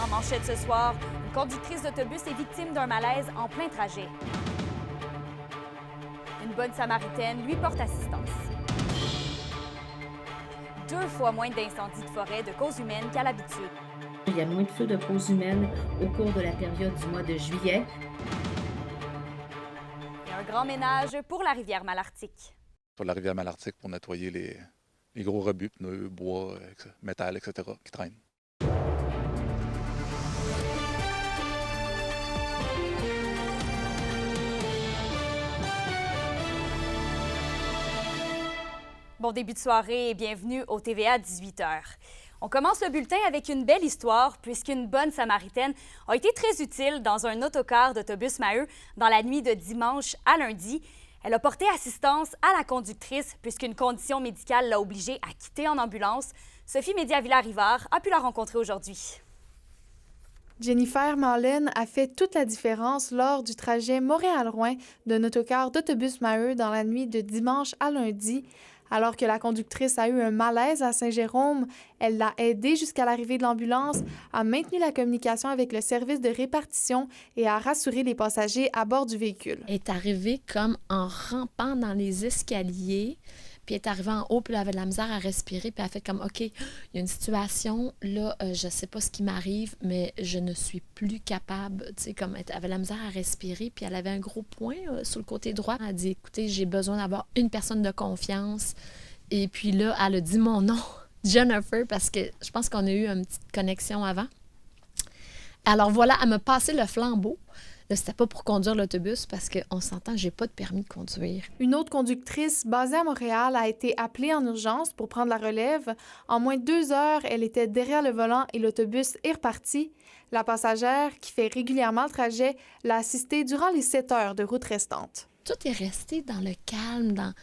En manchette ce soir, une conductrice d'autobus est victime d'un malaise en plein trajet. Une bonne Samaritaine lui porte assistance. 2 fois moins d'incendies de forêt de cause humaine qu'à l'habitude. Il y a moins de feux de cause humaine au cours de la période du mois de juillet. Et un grand ménage pour la rivière Malartic. Sur la rivière Malartic pour nettoyer les gros rebuts, pneus, bois, métal, etc. qui traînent. Bon début de soirée et bienvenue au TVA 18h. On commence le bulletin avec une belle histoire puisqu'une bonne Samaritaine a été très utile dans un autocar d'autobus Maheu dans la nuit de dimanche à lundi. Elle a porté assistance à la conductrice puisqu'une condition médicale l'a obligée à quitter en ambulance. Sophie Médiavilla-Rivard a pu la rencontrer aujourd'hui. Jennifer Marlin a fait toute la différence lors du trajet Montréal-Rouen d'un autocar d'autobus Maheu dans la nuit de dimanche à lundi. Alors que la conductrice a eu un malaise à Saint-Jérôme, elle l'a aidée jusqu'à l'arrivée de l'ambulance, a maintenu la communication avec le service de répartition et a rassuré les passagers à bord du véhicule. Elle est arrivée comme en rampant dans les escaliers, puis elle est arrivée en haut, puis elle avait de la misère à respirer, puis elle a fait comme, OK, il y a une situation, là, je sais pas ce qui m'arrive, mais je ne suis plus capable, tu sais, comme elle avait de la misère à respirer, puis elle avait un gros point sur le côté droit. Elle a dit, écoutez, j'ai besoin d'avoir une personne de confiance. Et puis là, elle a dit mon nom, Jennifer, parce que je pense qu'on a eu une petite connexion avant. Alors voilà, elle m'a passé le flambeau. Là, c'était pas pour conduire l'autobus parce qu'on s'entend, j'ai pas de permis de conduire. Une autre conductrice basée à Montréal a été appelée en urgence pour prendre la relève. En moins de 2 heures, elle était derrière le volant et l'autobus est reparti. La passagère, qui fait régulièrement le trajet, l'a assistée durant les 7 heures de route restantes. Tout est resté dans le calme,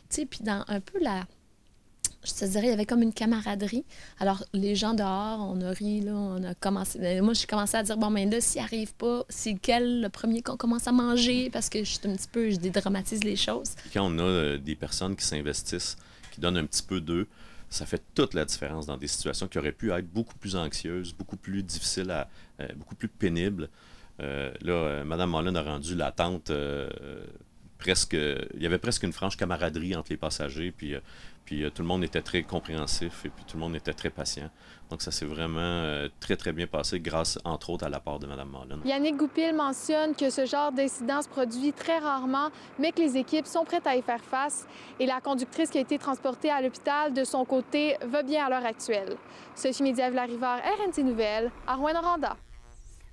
puis dans un peu je te dirais, il y avait comme une camaraderie. Alors, les gens dehors, on a ri, là, on a commencé... Moi, j'ai commencé à dire, bon, mais là, s'il arrive pas, c'est quel le premier qu'on commence à manger? Parce que je dédramatise les choses. Quand on a des personnes qui s'investissent, qui donnent un petit peu d'eux, ça fait toute la différence dans des situations qui auraient pu être beaucoup plus anxieuses, beaucoup plus difficiles, beaucoup plus pénibles. Mme Marlin a rendu l'attente presque... Il y avait presque une franche camaraderie entre les passagers, puis tout le monde était très compréhensif et puis tout le monde était très patient. Donc ça s'est vraiment très, très bien passé grâce, entre autres, à l'apport de Mme Marlin. Yannick Goupil mentionne que ce genre d'incident se produit très rarement, mais que les équipes sont prêtes à y faire face. Et la conductrice qui a été transportée à l'hôpital, de son côté, va bien à l'heure actuelle. Sophie Médiavilla-Rivard, RNC Nouvelles, à Rouyn-Noranda.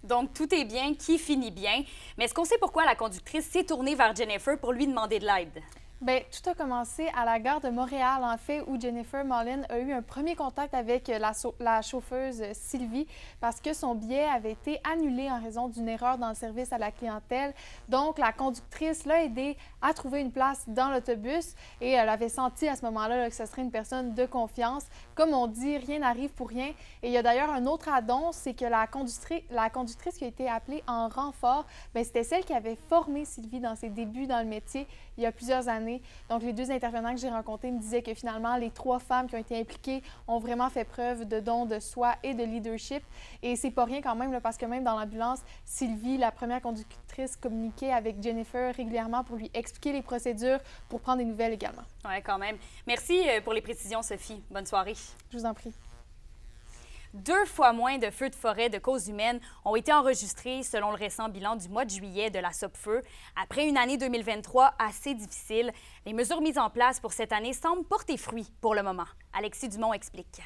Donc, tout est bien qui finit bien. Mais est-ce qu'on sait pourquoi la conductrice s'est tournée vers Jennifer pour lui demander de l'aide? Bien, tout a commencé à la gare de Montréal, en fait, où Jennifer Marlin a eu un premier contact avec la chauffeuse Sylvie parce que son billet avait été annulé en raison d'une erreur dans le service à la clientèle. Donc, la conductrice l'a aidé à trouver une place dans l'autobus et elle avait senti à ce moment-là que ce serait une personne de confiance. Comme on dit, rien n'arrive pour rien. Et il y a d'ailleurs un autre addon, c'est que la conductrice qui a été appelée en renfort, bien, c'était celle qui avait formé Sylvie dans ses débuts dans le métier il y a plusieurs années. Donc, les 2 intervenants que j'ai rencontrés me disaient que finalement, les 3 femmes qui ont été impliquées ont vraiment fait preuve de don de soi et de leadership. Et c'est pas rien quand même, là, parce que même dans l'ambulance, Sylvie, la première conductrice, communiquait avec Jennifer régulièrement pour lui expliquer les procédures, pour prendre des nouvelles également. Oui, quand même. Merci pour les précisions, Sophie. Bonne soirée. Je vous en prie. 2 fois moins de feux de forêt de cause humaine ont été enregistrés selon le récent bilan du mois de juillet de la SOPFEU. Après une année 2023 assez difficile, les mesures mises en place pour cette année semblent porter fruit pour le moment. Alexis Dumont explique.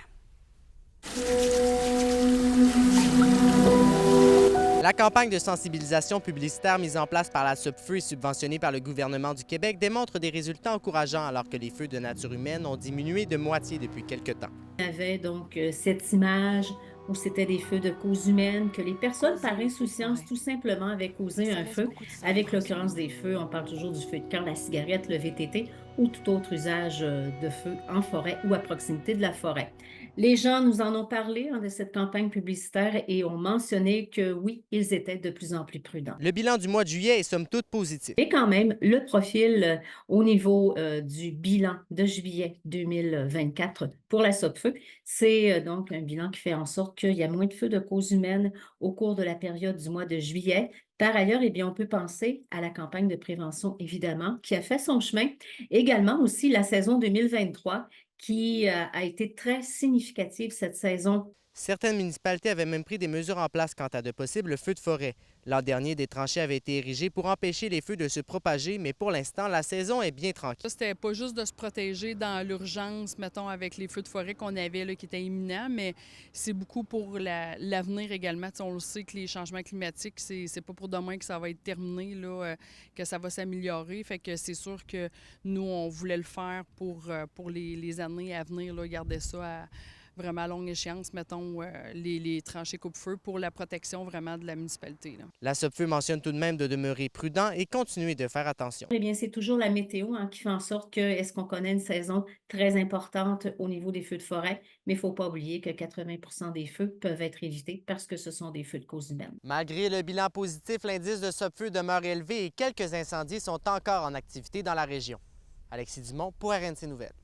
La campagne de sensibilisation publicitaire mise en place par la SOPFEU et subventionnée par le gouvernement du Québec démontre des résultats encourageants alors que les feux de nature humaine ont diminué de moitié depuis quelque temps. Il y avait donc cette image où c'était des feux de cause humaine, que les personnes par insouciance tout simplement avaient causé un feu. Avec l'occurrence des feux, on parle toujours du feu de camp, la cigarette, le VTT ou tout autre usage de feu en forêt ou à proximité de la forêt. Les gens nous en ont parlé de cette campagne publicitaire et ont mentionné que oui, ils étaient de plus en plus prudents. Le bilan du mois de juillet est somme toute positif. Et quand même, le profil au niveau du bilan de juillet 2024 pour la Sopfeu, c'est donc un bilan qui fait en sorte qu'il y a moins de feux de cause humaine au cours de la période du mois de juillet. Par ailleurs, eh bien, on peut penser à la campagne de prévention, évidemment, qui a fait son chemin. Également aussi la saison 2023 qui a été très significative cette saison. Certaines municipalités avaient même pris des mesures en place quant à de possibles feux de forêt. L'an dernier, des tranchées avaient été érigées pour empêcher les feux de se propager, mais pour l'instant, la saison est bien tranquille. C'était pas juste de se protéger dans l'urgence, mettons, avec les feux de forêt qu'on avait là, qui étaient imminents, mais c'est beaucoup pour l'avenir également. T'sais, on le sait que les changements climatiques, c'est pas pour demain que ça va être terminé, là, que ça va s'améliorer. Fait que c'est sûr que nous, on voulait le faire pour les années à venir, là, garder ça à vraiment à longue échéance, mettons, les tranchées coupe-feu pour la protection vraiment de la municipalité, là. La Sopfeu mentionne tout de même de demeurer prudent et continuer de faire attention. Eh bien, c'est toujours la météo qui fait en sorte que est-ce qu'on connaît une saison très importante au niveau des feux de forêt, mais il ne faut pas oublier que 80% des feux peuvent être évités parce que ce sont des feux de cause humaine. Malgré le bilan positif, l'indice de Sopfeu demeure élevé et quelques incendies sont encore en activité dans la région. Alexis Dumont pour RNC Nouvelles.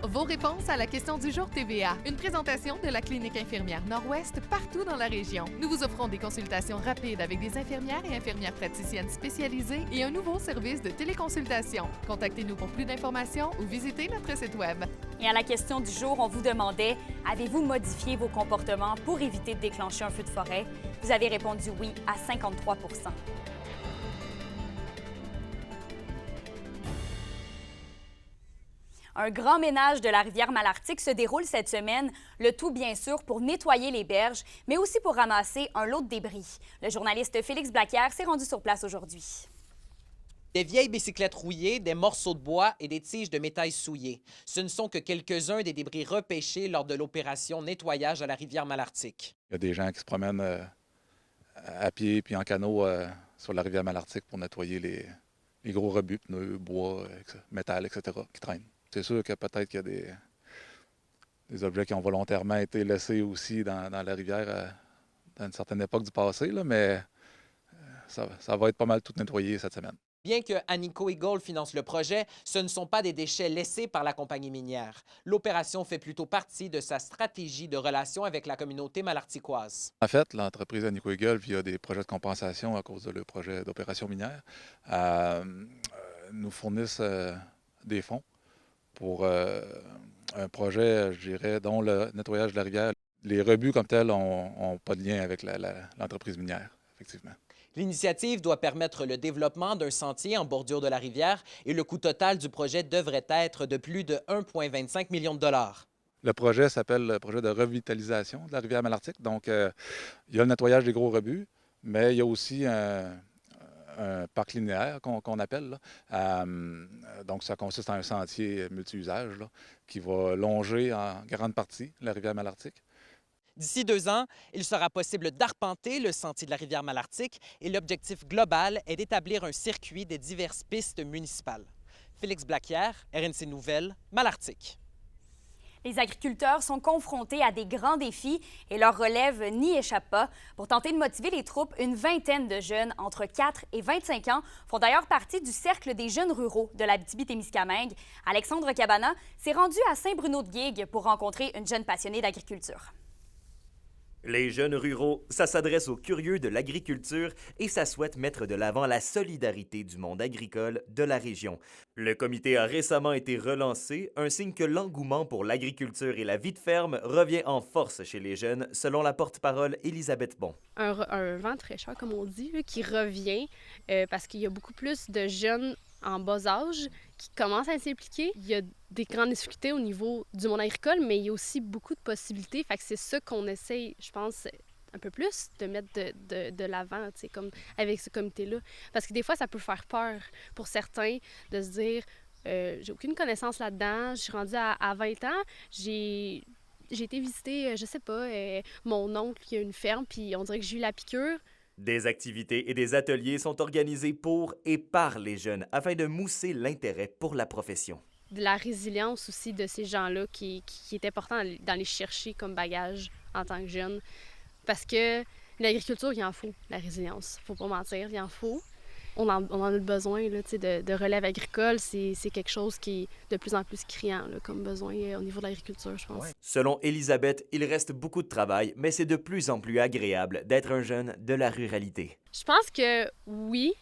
Vos réponses à la question du jour TVA. Une présentation de la Clinique infirmière Nord-Ouest partout dans la région. Nous vous offrons des consultations rapides avec des infirmières et infirmières praticiennes spécialisées et un nouveau service de téléconsultation. Contactez-nous pour plus d'informations ou visitez notre site Web. Et à la question du jour, on vous demandait « Avez-vous modifié vos comportements pour éviter de déclencher un feu de forêt? » Vous avez répondu oui à 53 %. Un grand ménage de la rivière Malartic se déroule cette semaine, le tout bien sûr pour nettoyer les berges, mais aussi pour ramasser un lot de débris. Le journaliste Félix Blaquière s'est rendu sur place aujourd'hui. Des vieilles bicyclettes rouillées, des morceaux de bois et des tiges de métal souillées. Ce ne sont que quelques-uns des débris repêchés lors de l'opération nettoyage à la rivière Malartic. Il y a des gens qui se promènent à pied puis en canot sur la rivière Malartic pour nettoyer les gros rebuts, pneus, bois, métal, etc. qui traînent. C'est sûr que peut-être qu'il y a des objets qui ont volontairement été laissés aussi dans la rivière à une certaine époque du passé, là, mais ça va être pas mal tout nettoyé cette semaine. Bien que Anico Eagle finance le projet, ce ne sont pas des déchets laissés par la compagnie minière. L'opération fait plutôt partie de sa stratégie de relation avec la communauté malarticoise. En fait, l'entreprise Anico Eagle, via des projets de compensation à cause de leur projet d'opération minière, nous fournissent des fonds pour un projet, je dirais, dont le nettoyage de la rivière. Les rebuts comme tels n'ont pas de lien avec l'entreprise minière, effectivement. L'initiative doit permettre le développement d'un sentier en bordure de la rivière et le coût total du projet devrait être de plus de 1,25 million de dollars. Le projet s'appelle le projet de revitalisation de la rivière Malartic. Donc, il y a le nettoyage des gros rebuts, mais il y a aussi un parc linéaire qu'on appelle. Donc, ça consiste en un sentier multi-usage qui va longer en grande partie la rivière Malartic. D'ici 2 ans, il sera possible d'arpenter le sentier de la rivière Malartic et l'objectif global est d'établir un circuit des diverses pistes municipales. Félix Blaquière, RNC Nouvelles, Malartic. Les agriculteurs sont confrontés à des grands défis et leur relève n'y échappe pas. Pour tenter de motiver les troupes, une vingtaine de jeunes entre 4 et 25 ans font d'ailleurs partie du Cercle des jeunes ruraux de l'Abitibi-Témiscamingue. Alexandre Cabana s'est rendu à Saint-Bruno-de-Guigues pour rencontrer une jeune passionnée d'agriculture. Les jeunes ruraux, ça s'adresse aux curieux de l'agriculture et ça souhaite mettre de l'avant la solidarité du monde agricole de la région. Le comité a récemment été relancé, un signe que l'engouement pour l'agriculture et la vie de ferme revient en force chez les jeunes, selon la porte-parole Élisabeth Bon. Un vent de fraîcheur, comme on dit, là, qui revient parce qu'il y a beaucoup plus de jeunes en bas âge qui commencent à s'impliquer. Il y a des grandes difficultés au niveau du monde agricole, mais il y a aussi beaucoup de possibilités. Fait que c'est ça qu'on essaye, je pense, un peu plus de mettre de l'avant, tu sais, comme avec ce comité-là. Parce que des fois, ça peut faire peur pour certains de se dire j'ai aucune connaissance là-dedans, je suis rendue à 20 ans, j'ai été visiter, je sais pas, mon oncle qui a une ferme, puis on dirait que j'ai eu la piqûre. Des activités et des ateliers sont organisés pour et par les jeunes afin de mousser l'intérêt pour la profession. de la résilience aussi de ces gens-là qui est important dans les chercher comme bagage en tant que jeune. Parce que l'agriculture, il en faut, la résilience. Faut pas mentir, il en faut. On en a besoin là, de relève agricole. C'est quelque chose qui est de plus en plus criant là, comme besoin au niveau de l'agriculture, je pense. Selon Elisabeth, il reste beaucoup de travail, mais c'est de plus en plus agréable d'être un jeune de la ruralité. Je pense que oui,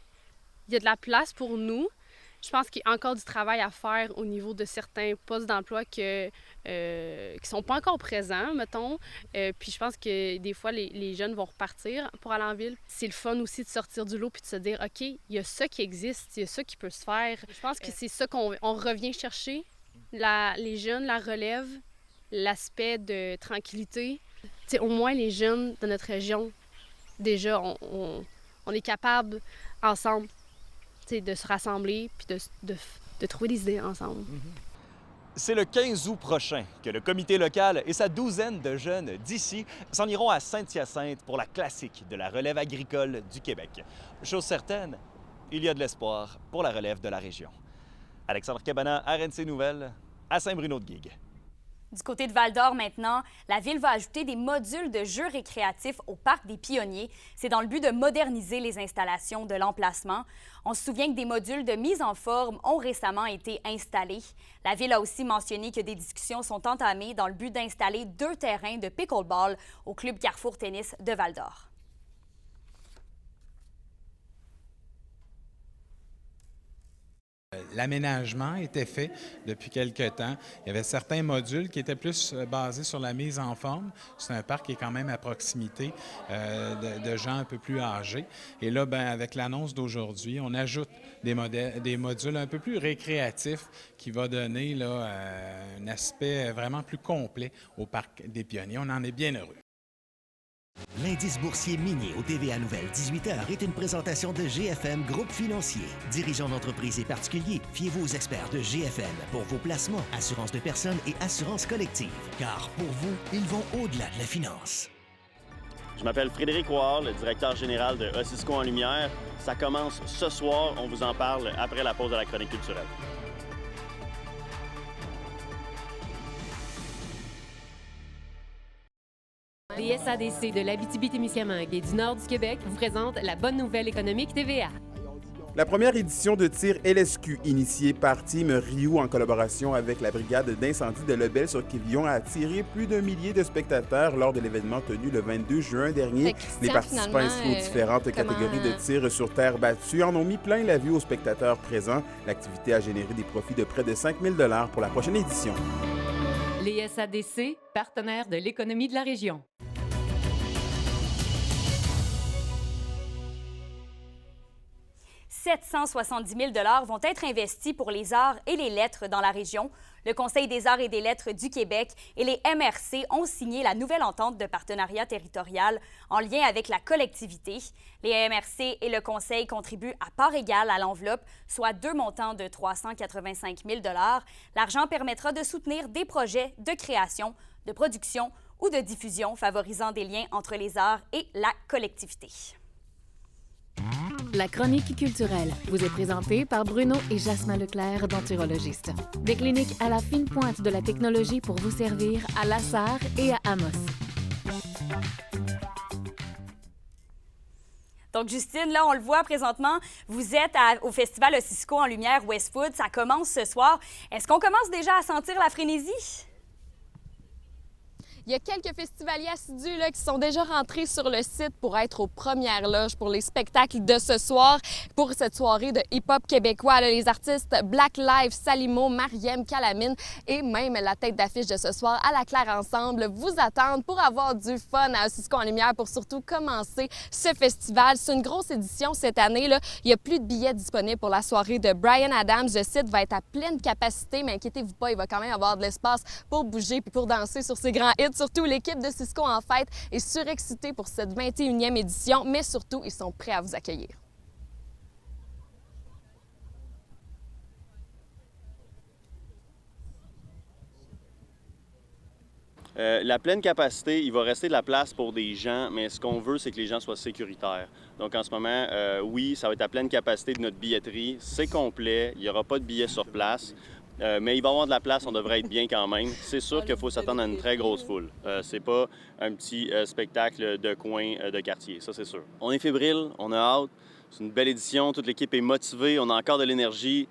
il y a de la place pour nous. Je pense qu'il y a encore du travail à faire au niveau de certains postes d'emploi qui ne sont pas encore présents, mettons. Puis je pense que des fois, les jeunes vont repartir pour aller en ville. C'est le fun aussi de sortir du lot puis de se dire, OK, il y a ça qui existe, il y a ça qui peut se faire. Je pense que c'est ça qu'on revient chercher. Les jeunes, la relève, l'aspect de tranquillité. T'sais, au moins, les jeunes de notre région, déjà, on est capable ensemble de se rassembler puis de trouver des idées ensemble. C'est le 15 août prochain que le comité local et sa douzaine de jeunes d'ici s'en iront à Saint-Hyacinthe pour la classique de la relève agricole du Québec. Chose certaine, il y a de l'espoir pour la relève de la région. Alexandre Cabana, RNC Nouvelles, à Saint-Bruno-de-Guigue. Du côté de Val-d'Or maintenant, la ville va ajouter des modules de jeux récréatifs au parc des Pionniers. C'est dans le but de moderniser les installations de l'emplacement. On se souvient que des modules de mise en forme ont récemment été installés. La ville a aussi mentionné que des discussions sont entamées dans le but d'installer 2 terrains de pickleball au club Carrefour Tennis de Val-d'Or. L'aménagement était fait depuis quelque temps. Il y avait certains modules qui étaient plus basés sur la mise en forme. C'est un parc qui est quand même à proximité de gens un peu plus âgés. Et là, avec l'annonce d'aujourd'hui, on ajoute des modules un peu plus récréatifs qui va donner là, un aspect vraiment plus complet au parc des Pionniers. On en est bien heureux. L'indice boursier minier au TVA Nouvelle 18h est une présentation de GFM Groupe Financier. Dirigeants d'entreprises et particuliers, fiez-vous aux experts de GFM pour vos placements, assurance de personnes et assurance collective. Car pour vous, ils vont au-delà de la finance. Je m'appelle Frédéric Ouard, le directeur général de Ossisco en Lumière. Ça commence ce soir. On vous en parle après la pause de la chronique culturelle. Les SADC de l'Abitibi-Témiscamingue et du nord du Québec vous présentent la bonne nouvelle économique TVA. La première édition de tir LSQ, initiée par Team Rio en collaboration avec la brigade d'incendie de Lebel-sur-Quévillon, a attiré plus d'1 millier de spectateurs lors de l'événement tenu le 22 juin dernier. Les participants inscrits aux différentes catégories de tir sur terre battue en ont mis plein la vue aux spectateurs présents. L'activité a généré des profits de près de 5 000 $ pour la prochaine édition. Les SADC, partenaires de l'économie de la région. « 770 000 $ vont être investis pour les arts et les lettres dans la région. Le Conseil des arts et des lettres du Québec et les MRC ont signé la nouvelle entente de partenariat territorial en lien avec la collectivité. Les MRC et le Conseil contribuent à part égale à l'enveloppe, soit 2 montants de 385 000 $. L'argent permettra de soutenir des projets de création, de production ou de diffusion favorisant des liens entre les arts et la collectivité. La chronique culturelle vous est présentée par Bruno et Jasmin Leclerc, denturologistes. Des cliniques à la fine pointe de la technologie pour vous servir à La Sarre et à Amos. Donc, Justine, là, on le voit présentement, vous êtes au Festival Ossisco en Lumière Westwood. Ça commence ce soir. Est-ce qu'on commence déjà à sentir la frénésie? Il y a quelques festivaliers assidus là, qui sont déjà rentrés sur le site pour être aux premières loges pour les spectacles de ce soir. Pour cette soirée de hip-hop québécois, là, les artistes Black Live, Salimo, Mariem, Calamine et même la tête d'affiche de ce soir à la Claire Ensemble vous attendent pour avoir du fun à Ossisco en Lumière pour surtout commencer ce festival. C'est une grosse édition cette année. Là. Il y a plus de billets disponibles pour la soirée de Bryan Adams. Le site va être à pleine capacité, mais inquiétez-vous pas, il va quand même avoir de l'espace pour bouger et pour danser sur ces grands hits. Surtout, l'équipe de Cisco en fête est surexcitée pour cette 21e édition, mais surtout, ils sont prêts à vous accueillir. La pleine capacité, il va rester de la place pour des gens, mais ce qu'on veut, c'est que les gens soient sécuritaires. Donc en ce moment, oui, ça va être à pleine capacité de notre billetterie. C'est complet, il n'y aura pas de billets sur place. Mais il va y avoir de la place, on devrait être bien quand même. C'est sûr qu'il faut s'attendre à une très grosse foule. C'est pas un petit spectacle de coin de quartier, ça c'est sûr. On est fébrile, on a hâte. C'est une belle édition, toute l'équipe est motivée, on a encore de l'énergie.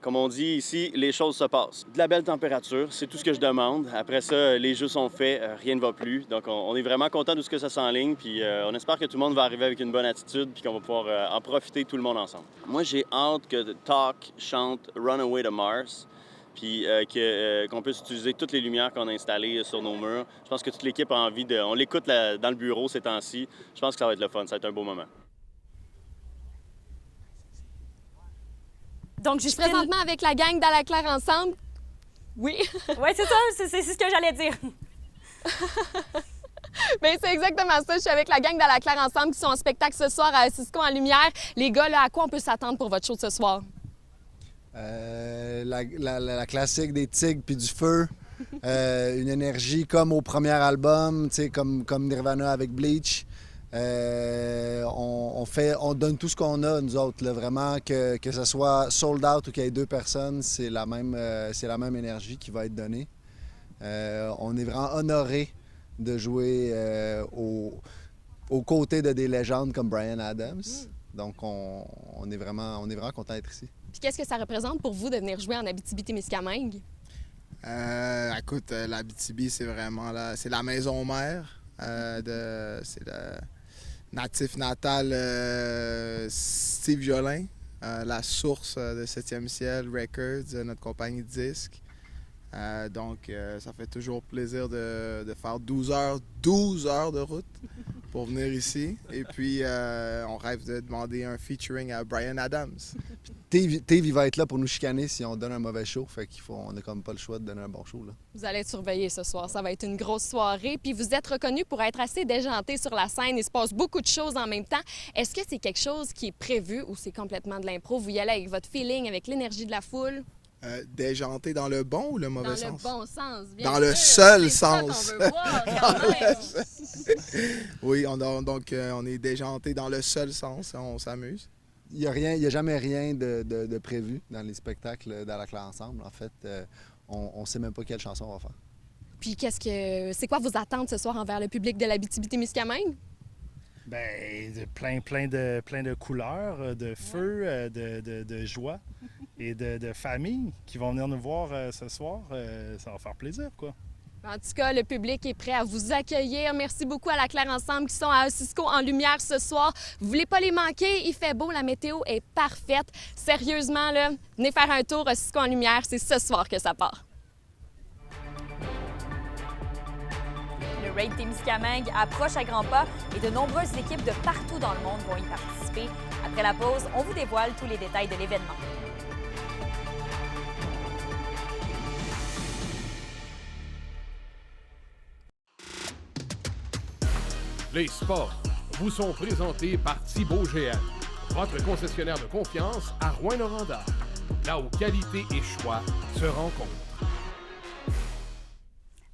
Comme on dit ici, les choses se passent. De la belle température, c'est tout ce que je demande. Après ça, les jeux sont faits, rien ne va plus. Donc on est vraiment content de ce que ça s'enligne. Puis on espère que tout le monde va arriver avec une bonne attitude puis qu'on va pouvoir en profiter tout le monde ensemble. Moi, j'ai hâte que Talk chante Runaway to Mars. Puis qu'on puisse utiliser toutes les lumières qu'on a installées sur nos murs. Je pense que toute l'équipe a envie de... On l'écoute dans le bureau ces temps-ci. Je pense que ça va être le fun, ça va être un beau moment. Donc, Je suis présentement avec la gang dans la Claire ensemble. Oui. Oui, c'est ça, c'est ce que j'allais dire. Bien, c'est exactement ça. Je suis avec la gang dans la Claire ensemble qui sont en spectacle ce soir à Cisco en lumière. Les gars, là, à quoi on peut s'attendre pour votre show de ce soir? La classique des tigres puis du feu. Une énergie comme au premier album, comme Nirvana avec Bleach. On donne tout ce qu'on a, nous autres. Là, vraiment, que ce soit sold out ou qu'il y ait 2 personnes, c'est la même énergie qui va être donnée. On est vraiment honorés de jouer aux côtés de des légendes comme Bryan Adams. Donc, on est vraiment content d'être ici. Puis qu'est-ce que ça représente pour vous de venir jouer en Abitibi-Témiscamingue? Écoute, l'Abitibi, c'est vraiment c'est la maison mère. C'est le natif natal Steve Jolin, la source de 7e Ciel Records, notre compagnie de disques. Donc, ça fait toujours plaisir de faire 12 heures de route pour venir ici. Et puis, on rêve de demander un featuring à Bryan Adams. Steve, il va être là pour nous chicaner si on donne un mauvais show. Fait qu'on n'a comme pas le choix de donner un bon show. Là. Vous allez être surveillés ce soir. Ça va être une grosse soirée. Puis vous êtes reconnu pour être assez déjanté sur la scène. Il se passe beaucoup de choses en même temps. Est-ce que c'est quelque chose qui est prévu ou c'est complètement de l'impro? Vous y allez avec votre feeling, avec l'énergie de la foule? Déjanté dans le bon ou le mauvais sens? Dans le bon sens, bien Dans sûr. le seul C'est ça sens. qu'on veut voir, quand même. Oui, on est déjanté dans le seul sens. On s'amuse. Il n'y a jamais rien de prévu dans les spectacles dans la Claire ensemble. En fait, on ne sait même pas quelle chanson on va faire. Puis c'est quoi vos attentes ce soir envers le public de l'Abitibi-Témiscamingue? Bien, plein de couleurs, de feu, de joie et de familles qui vont venir nous voir ce soir. Ça va faire plaisir, quoi. En tout cas, le public est prêt à vous accueillir. Merci beaucoup à la Claire Ensemble qui sont à Cisco en lumière ce soir. Vous voulez pas les manquer? Il fait beau, la météo est parfaite. Sérieusement, là, venez faire un tour à Cisco en lumière. C'est ce soir que ça part. Le Raid Témiscamingue approche à grands pas et de nombreuses équipes de partout dans le monde vont y participer. Après la pause, on vous dévoile tous les détails de l'événement. Les sports vous sont présentés par Thibaut GM, votre concessionnaire de confiance à Rouyn-Noranda, là où qualité et choix se rencontrent.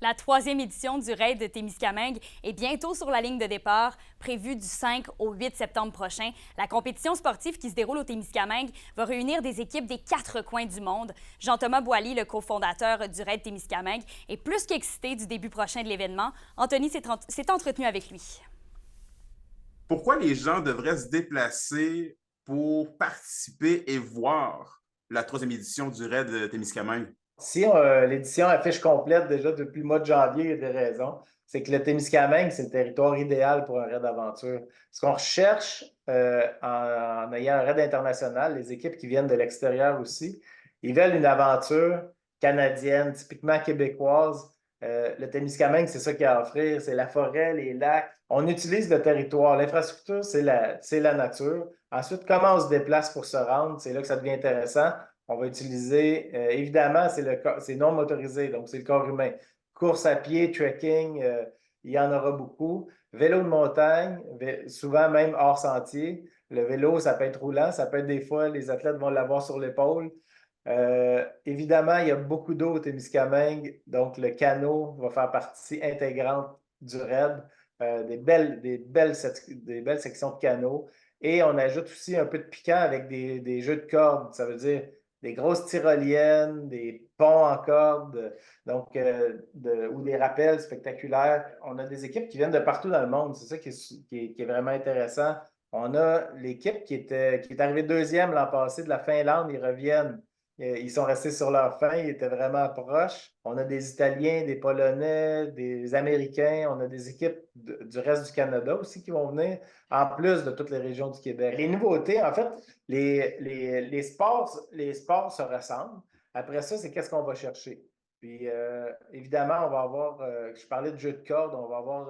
La 3e édition du Raid de Témiscamingue est bientôt sur la ligne de départ, prévue du 5 au 8 septembre prochain. La compétition sportive qui se déroule au Témiscamingue va réunir des équipes des 4 coins du monde. Jean-Thomas Boily, le cofondateur du Raid Témiscamingue, est plus qu'excité du début prochain de l'événement. Anthony s'est entretenu avec lui. Pourquoi les gens devraient se déplacer pour participer et voir la 3e édition du Raid de Témiscamingue? Si l'édition affiche complète déjà depuis le mois de janvier, il y a des raisons. C'est que le Témiscamingue, c'est le territoire idéal pour un raid d'aventure. Ce qu'on recherche en ayant un raid international, les équipes qui viennent de l'extérieur aussi, ils veulent une aventure canadienne, typiquement québécoise. Le Témiscamingue, c'est ça qu'il y a à offrir, c'est la forêt, les lacs. On utilise le territoire. L'infrastructure, c'est la nature. Ensuite, comment on se déplace pour se rendre, c'est là que ça devient intéressant. On va utiliser, évidemment, c'est non motorisé, donc c'est le corps humain. Course à pied, trekking, il y en aura beaucoup. Vélo de montagne, souvent même hors sentier. Le vélo, ça peut être roulant, ça peut être des fois, les athlètes vont l'avoir sur l'épaule. Évidemment, il y a beaucoup d'eau au Témiscamingue, donc le canot va faire partie intégrante du raid. Des belles sections de canot. Et on ajoute aussi un peu de piquant avec des jeux de cordes. Ça veut dire des grosses tyroliennes, des ponts en corde, donc, ou des rappels spectaculaires. On a des équipes qui viennent de partout dans le monde. C'est ça qui est vraiment intéressant. On a l'équipe qui est arrivée deuxième l'an passé de la Finlande. Ils reviennent. Ils sont restés sur leur fin. Ils étaient vraiment proches. On a des Italiens, des Polonais, des Américains. On a des équipes du reste du Canada aussi qui vont venir, en plus de toutes les régions du Québec. Les nouveautés, en fait, les sports se ressemblent. Après ça, c'est qu'est-ce qu'on va chercher. Puis, évidemment, on va avoir, je parlais de jeu de corde, on va avoir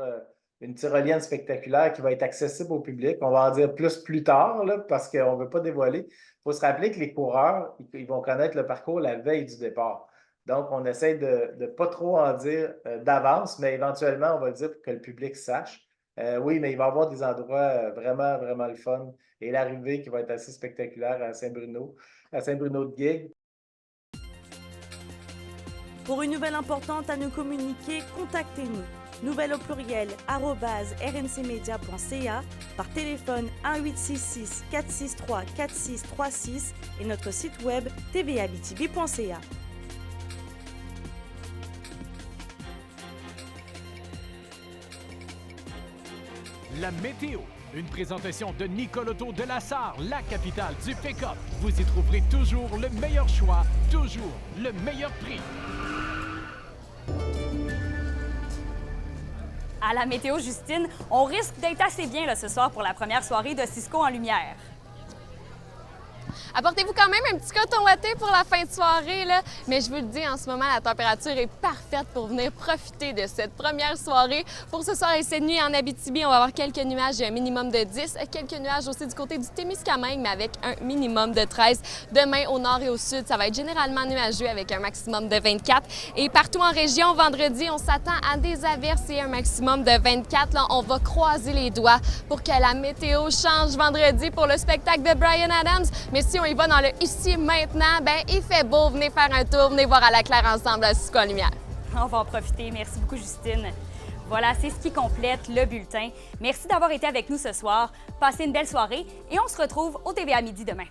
une tyrolienne spectaculaire qui va être accessible au public. On va en dire plus tard, là, parce qu'on ne veut pas dévoiler. Il faut se rappeler que les coureurs, ils vont connaître le parcours la veille du départ. Donc, on essaie de ne pas trop en dire d'avance, mais éventuellement, on va le dire pour que le public sache. Oui, mais il va y avoir des endroits vraiment, vraiment le fun. Et l'arrivée qui va être assez spectaculaire à Saint-Bruno de Guigues. Pour une nouvelle importante à nous communiquer, contactez-nous. Nouvelle au pluriel @rncmedia.ca, par téléphone 1-866-463-4636 et notre site web tvabitibi.ca. La météo, une présentation de Nicole Auto de la Sarre, la capitale du pick-up. Vous y trouverez toujours le meilleur choix, toujours le meilleur prix. À la météo, Justine, on risque d'être assez bien là, ce soir pour la première soirée de Cisco en lumière. Apportez-vous quand même un petit coton ouaté pour la fin de soirée, là. Mais je vous le dis, en ce moment, la température est parfaite pour venir profiter de cette première soirée. Pour ce soir et cette nuit en Abitibi, on va avoir quelques nuages et un minimum de 10. Quelques nuages aussi du côté du Témiscamingue, mais avec un minimum de 13. Demain, au nord et au sud, ça va être généralement nuageux avec un maximum de 24. Et partout en région, vendredi, on s'attend à des averses et un maximum de 24. Là, on va croiser les doigts pour que la météo change vendredi pour le spectacle de Bryan Adams. Mais si on y va dans le ici maintenant, ben il fait beau, venez faire un tour, venez voir à la claire ensemble à Cisco en lumière. On va en profiter. Merci beaucoup, Justine. Voilà, c'est ce qui complète le bulletin. Merci d'avoir été avec nous ce soir. Passez une belle soirée et on se retrouve au TVA Midi demain.